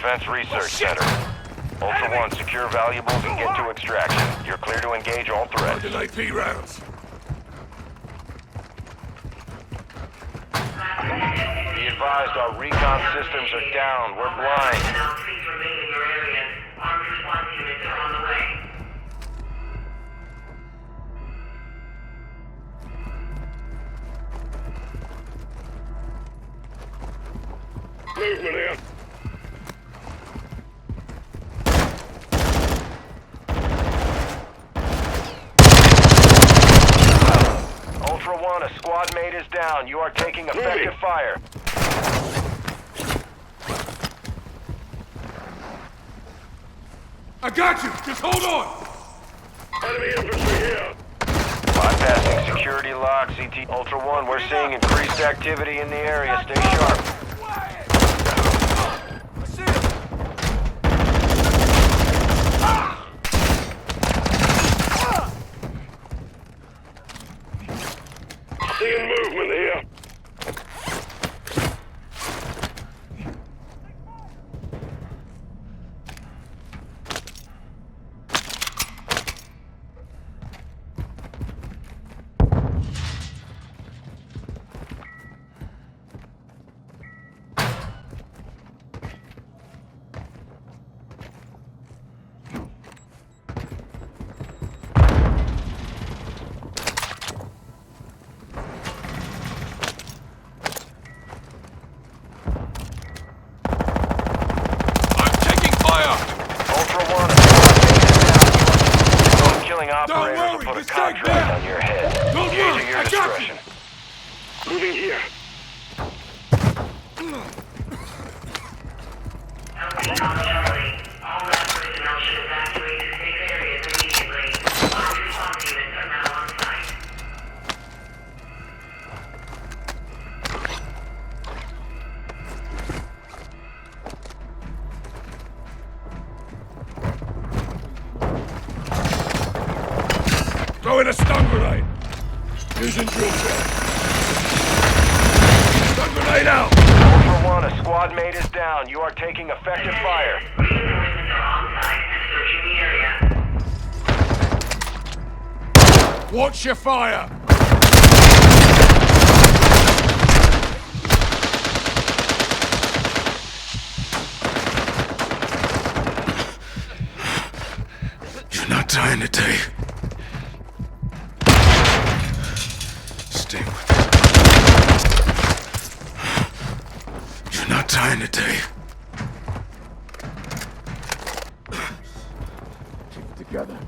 Defense Research Center. Ultra One, secure valuables and get to extraction. You're clear to engage all threats. Loading AP rounds. Be advised, our recon systems are down. We're blind. Please remain in your areas. Armed response units are on the way. Movement here. Ultra One, a squad mate is down. You are taking effective fire. I got you! Just hold on! Enemy infantry here! Bypassing security lock. CT Ultra One, we're seeing increased activity in the area. Stay sharp. Seeing movement here. Operators will put a contract on your head. Don't Use worry, at your I got discretion. you. Moving here. Charlie. All lab personnel should evacuate to safe areas immediately. Armed response units are now on site. Throw in a stun grenade. Using drill shell. Stun grenade out. Ultra One, a squad mate is down. You are taking effective fire. Reinforcements are on site and searching the area. Watch your fire. You're not dying today. Stay with me. You're not dying today. Keep it together.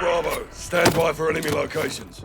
Bravo, stand by for enemy locations.